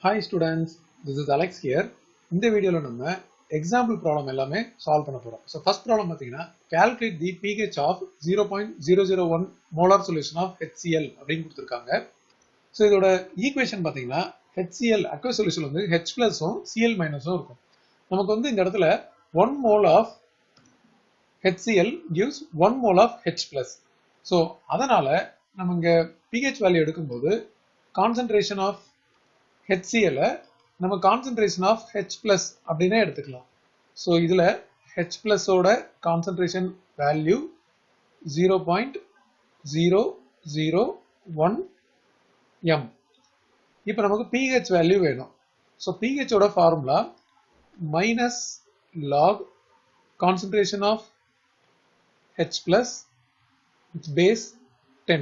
Hi students, this is Alex here. இந்த வீடியோல நம்ம example problem எல்லாமே solve பண்ண போறோம். So first problem பாத்தீங்கன்னா calculate the pH of 0.001 molar solution of HCl அப்படின்னு கொடுத்திருக்காங்க. So இதோட equation பாத்தீங்கன்னா HCl aqueous solution வந்து H plus-உம் Cl minus-உம் இருக்கும். நமக்கு வந்து இந்த இடத்துல 1 mole of HCl gives 1 mole of H plus. So அதனால நம்ம இங்க pH value எடுக்கும்போது concentration of HCl நம்ம concentration of H plus அப்படினே எடுத்துக்கலாம். So இதுல H plus ஓட concentration value 0.001 m. இப்போ நமக்கு pH value வேணும். So pH ஓட formula minus log concentration of H plus base 10.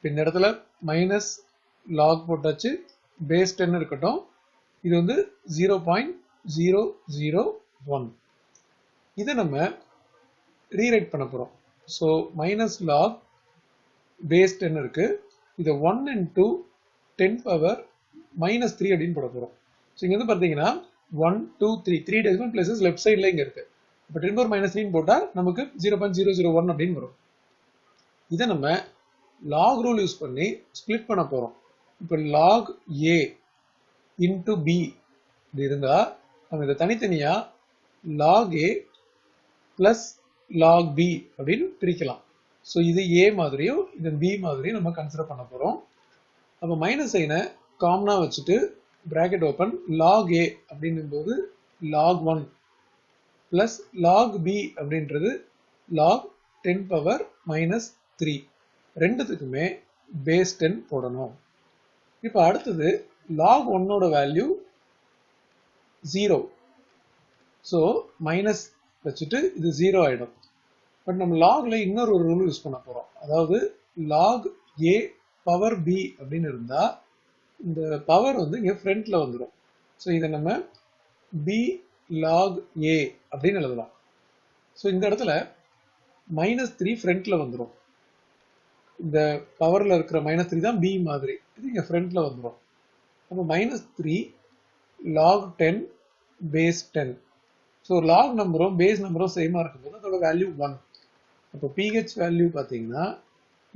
இந்த இடத்துல minus log போட்டாச்சு base 10 இருக்கட்டும். இது வந்து 0.001. இதை நம்ம rewrite பண்ண போறோம். So minus log base 10 இருக்கு. இதை 1 into 10 power minus 3 அப்படின்னு போட போறோம். So இங்க வந்து பார்த்தீங்கன்னா 1, 2, 3 decimal places left sideல இங்க இருக்கு. இப்போ 10 power minus 3 போட்டா நமக்கு 0.001 அப்படின்னு வரும். இதை நம்ம log rule யூஸ் பண்ணி split பண்ண போறோம். இப்போ log a into b இருந்தா நம்ம இதை தனித்தனியா log a plus log b அப்படின்னு பிரிக்கலாம். ஸோ இது a மாதிரியும் இது b மாதிரியும் நம்ம கன்சிடர் பண்ண போறோம். அப்போ மைனஸ் சைனை காமனா வச்சுட்டு பிராக்கெட் ஓப்பன் log a அப்படின்னும் போது log 1 plus log b அப்படின்றது log 10 power minus 3 ரெண்டுத்துக்குமே base 10 போடணும். இப்போ அடுத்தது log 1 ஓட வேல்யூ 0. ஸோ மைனஸ் வச்சுட்டு இது 0 ஆயிடும். பட் நம்ம லாக்ல இன்னொரு ரூல் யூஸ் பண்ண போறோம். அதாவது log a பவர் b அப்படின்னு இருந்தா இந்த பவர் வந்து இங்க ஃப்ரண்ட்ல வந்துடும். ஸோ இதை நம்ம b log a அப்படின்னு எழுதலாம். ஸோ இந்த இடத்துல -3 ஃப்ரண்ட்ல வந்துடும். இந்த பவர்ல இருக்கிற -3 தான் b மாதிரி. இது இங்க ஃப்ரண்ட்ல வந்துடும். அப்போ -3 log 10 base 10. ஸோ log நம்பரும் பேஸ் நம்பரும் சேமா இருக்கும்போது அதோட வேல்யூ 1. அப்போ pH வேல்யூ பார்த்தீங்கன்னா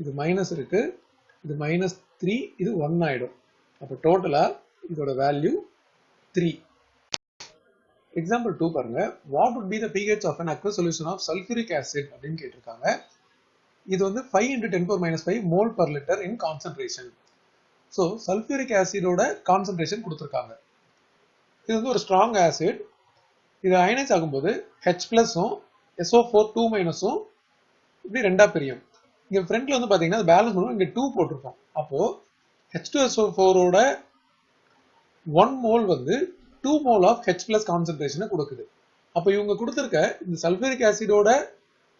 இது மைனஸ் இருக்கு, இது -3, இது 1 ஆயிடும். அப்போ டோட்டலா இதோட வேல்யூ 3. எக்ஸாம்பிள் 2 பாருங்க. What would be the pH of an aqueous solution of sulfuric acid அப்படின்னு கேட்டிருக்காங்க. இது வந்து 5 into 10 power minus 5 mole per liter in concentration. So sulphuric ஆசிடோட கான்சன்ட்ரேஷன் கொடுத்துருக்காங்க. இது வந்து ஒரு ஸ்ட்ராங் ஆசிட். இது அயனைஸ் ஆகும்போது H பிளஸும் SO4 2 மைனஸும் இப்படி ரெண்டா பிரியும். இங்க ஃப்ரண்ட்ல வந்து பாத்தீங்கன்னா பேலன்ஸ் பண்ணுவோம். இங்க 2 போட்டிருப்போம். அப்போ H2SO4ஓட 1 மோல் வந்து 2 மோல் ஆஃப் H பிளஸ் கான்சன்ட்ரேஷனை கொடுக்குது. அப்போ இவங்க கொடுத்துருக்க இந்த சல்ஃபியூரிக் ஆசிடோட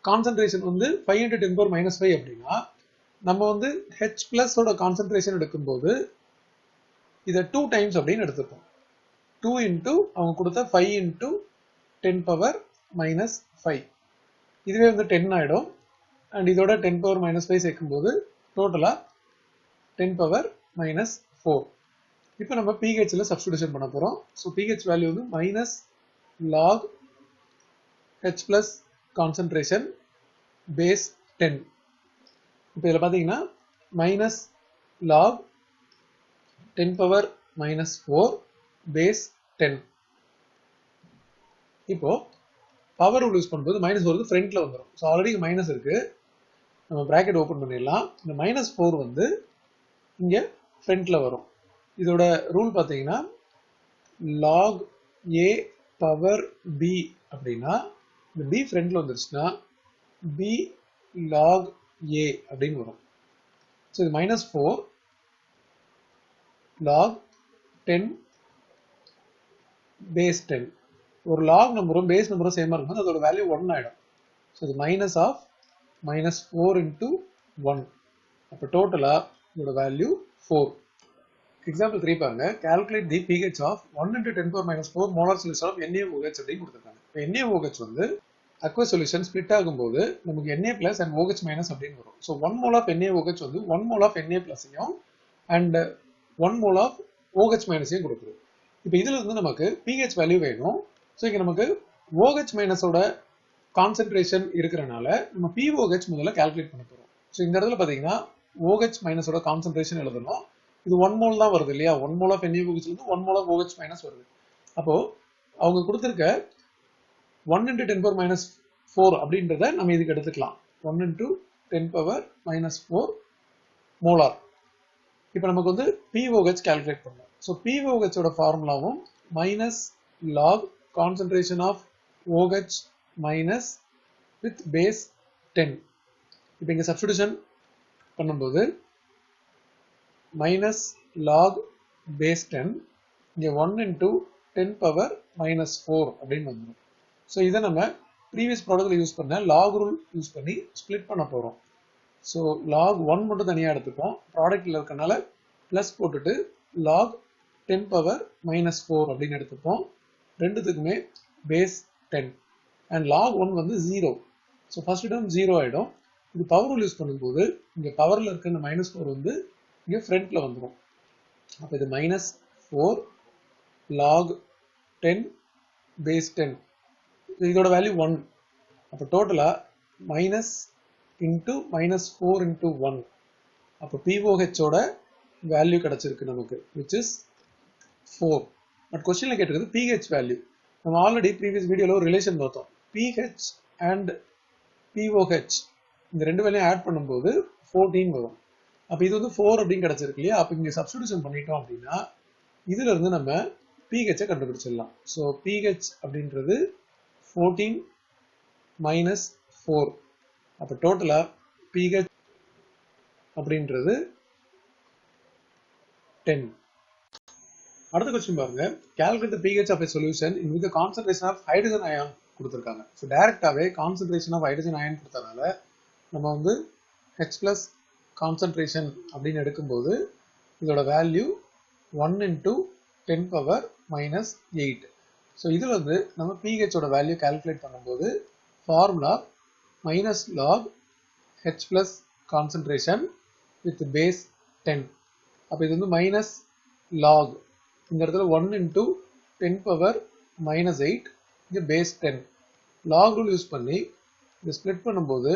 கான்சன்ட்ரேஷன் வந்து 5 into 10 power minus 5 அப்படின்னா நம்ம வந்து H plus ஓட கான்சன்ட்ரேஷன் எடுக்கும்போது இதை 2 டைம்ஸ் அப்படின்னு எடுத்துப்போம். 2 into அவங்க கொடுத்த 5 into 10 power minus 5. இதுவே வந்து 10 ஆயிடும். அண்ட் இதோட 10 power minus 5 சேர்க்கும்போது டோட்டலா 10 power minus 4. இப்போ நம்ம pHல சப்ஸ்டிடியூஷன் பண்ண போறோம். ஸோ pH வேல்யூ வந்து minus log H plus concentration base 10. இப்போ இதில் பார்த்தீங்கன்னா minus log 10 power minus 4 base 10. இப்போ பவர் ரூல் யூஸ் பண்ணும்போது மைனஸ் வருது ஃப்ரண்ட்ல வந்துடும். ஸோ ஆல்ரெடி மைனஸ் இருக்கு, நம்ம பிராக்கெட் ஓப்பன் பண்ணிடலாம். இந்த -4 வந்து இங்க ஃப்ரண்ட்ல வரும். இதோட ரூல் பார்த்தீங்கன்னா log a பவர் b அப்படின்னா இந்த b ஃப்ரண்ட்ல வந்துருச்சுன்னா b log a அப்படின்னு வரும். ஸோ இது -4 log 10 base 10. ஒரு log நம்பரும் பேஸ் நம்பரும் சேமா இருக்கும்போது அதோட வேல்யூ 1 ஆயிடும். ஸோ இது மைனஸ் ஆஃப் -4 into 1. அப்போ டோட்டலா இதோட வேல்யூ 4. எக்ஸாம்பிள் 3 பாருங்க. Calculate the pH of 1 into 10 power minus 4 molar solution of NaOH அப்படின்னு கொடுத்துருக்காங்க. இப்போ NaOH வந்து aqueous solution split ஆகும்போது நமக்கு Na plus and OH minus அப்படின்னு வரும். So 1 mole of NaOH வந்து 1 mole of Na plus and 1 mole of OH மைனஸையும் கொடுக்குது. இப்போ இதுல இருந்து நமக்கு pH வேல்யூ வேணும். ஸோ இங்க நமக்கு OH மைனஸோட கான்சென்ட்ரேஷன் இருக்கிறனால நம்ம pOH முதல்ல கால்குலேட் பண்ண போறோம். ஸோ இந்த இடத்துல பார்த்தீங்கன்னா OH மைனஸோட கான்சென்ட்ரேஷன் எழுதணும். இது 1 மோல் தான் வருது இல்லையா, 1 மோல் ஆஃப் NaOH இருந்து 1 மோல் ஆஃப் OH மைனஸ் வருது. அப்போ அவங்க கொடுத்துருக்க 1 × 10⁻⁴ அப்படின்றத நம்ம இதுக்கு எடுத்துக்கலாம். 1 × 10⁻⁴ மோலார். இப்போ நமக்கு வந்து pOH கால்குலேட் பண்ணணும். ஸோ pOH ஓட ஃபார்முலாவும் minus log concentration of OH minus with base 10. இப்போ இங்கே சப்ஸ்டிடியூஷன் பண்ணும்போது மைனஸ் லாக் பேஸ் 10 இங்கே 1 × 10⁻⁴ அப்படின்னு வந்துடும். ஸோ இதை நம்ம ப்ரீவியஸ் ப்ராடக்ட்ல யூஸ் பண்ண லாக் ரூல் யூஸ் பண்ணி ஸ்ப்ளிட் பண்ண போகிறோம். ஸோ லாக் 1 மட்டும் தனியாக எடுத்துப்போம். ப்ராடக்ட்ல இருக்கனால ப்ளஸ் போட்டுட்டு லாக் 10⁻⁴ அப்படின்னு எடுத்துப்போம். ரெண்டுத்துக்குமே பேஸ் 10 அண்ட் லாக் 1 வந்து 0. ஸோ ஃபர்ஸ்ட் டேர்ம் 0 ஆகிடும். இது பவர் ரூல் யூஸ் பண்ணும்போது இங்கே பவரில் இருக்க இந்த -4 வந்து இங்கே ஃப்ரண்ட்ல வந்துடும். அப்போ இது -4 log 10 base 10. இதோட வேல்யூ 1. அப்போ டோட்டலா மைனஸ் இன்டூ -4 × 1. அப்போ pOH ஓட வேல்யூ கிடைச்சிருக்கு நமக்கு, விச் இஸ் 4. பட் கொஸ்டின்ல கேட்டிருக்கிறது pH வேல்யூ. நம்ம ஆல்ரெடி ப்ரீவியஸ் வீடியோல ஒரு ரிலேஷன் பார்த்தோம். pH அண்ட் pOH இந்த ரெண்டு வேலையும் ஆட் பண்ணும்போது 14 வரும். அப்போ இது வந்து 4 அப்படின்னு கிடைச்சிருக்கு இல்லையா. அப்போ இங்கே சப்ஸ்டிடியூஷன் பண்ணிட்டோம் அப்படின்னா இதுல இருந்து நம்ம pH கண்டுபிடிச்சிடலாம். ஸோ pH அப்படின்றது 14 - 4. அப்போ டோட்டலா pH அப்படின்றது 10. அடுத்த கொஸ்டின் பாருங்க. calculate the pH of a solution in which the concentration of hydrogen ion கொடுத்திருக்காங்க. ஸோ டைரக்டாவே கான்சென்ட்ரேஷன் ஆஃப் ஹைட்ரஜன் அயன் கொடுத்தனால நம்ம வந்து H+ கான்சென்ட்ரேஷன் அப்படின்னு எடுக்கும்போது இதோட வேல்யூ 1 × 10⁻⁸. ஸோ இதில் வந்து நம்ம pH ஓட வேல்யூ கால்குலேட் பண்ணும்போது formula minus log H+ concentration with base 10. அப்போ இது வந்து மைனஸ் லாக் இந்த இடத்துல 1 × 10⁻⁸ இங்கே பேஸ் 10. லாக் ரூல் யூஸ் பண்ணி இதை ஸ்ப்ளிட் பண்ணும்போது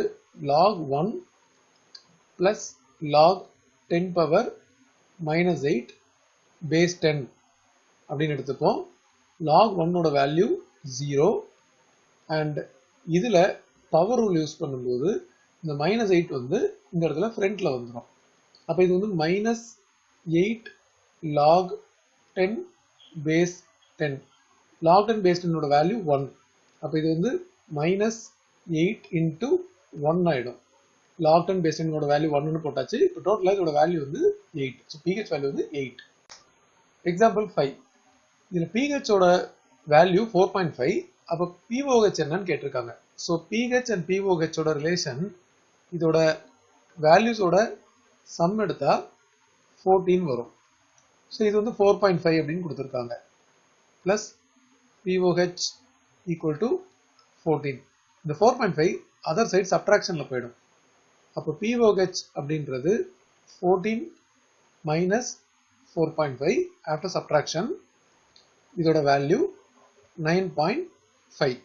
log 1 plus log 10⁻⁸ பேஸ் 10 அப்படின்னு எடுத்துப்போம். log 1 ஓட வேல்யூ 0 அண்ட் இதில் பவர் ரூல் யூஸ் பண்ணும்போது இந்த -8 வந்து இந்த இடத்துல ஃப்ரண்ட்ல வந்துடும். அப்போ இது வந்து -8 log 10 பேஸ் 10. log 10 பேஸ் 10 ஓட வேல்யூ 1. அப்போ இது வந்து -8 × 1 ஆயிடும். log 10 பேஸ் 10 ஓட வேல்யூ 1 போட்டாச்சு. இப்போ டோட்டலா இதோட வேல்யூ வந்து 8. ஸோ pH வேல்யூ வந்து 8. எக்ஸாம்பிள் 5. இதில் pH ஓட வேல்யூ 4.5. அப்போ pOH என்னன்னு கேட்டிருக்காங்க. ஸோ pH அண்ட் pOH ஓட ரிலேஷன் இதோட வேல்யூஸோட சம் எடுத்தா 14 வரும். ஸோ இது வந்து 4.5 அப்படின்னு கொடுத்துருக்காங்க. Plus pOH = 14. இந்த 4.5 அதர் சைட் சப்ட்ராக்ஷன்ல போயிடும். அப்போ pOH அப்படின்றது 14 - 4.5 ஆஃப்டர் சப்ட்ராக்ஷன். இதோட வேல்யூ 9.5.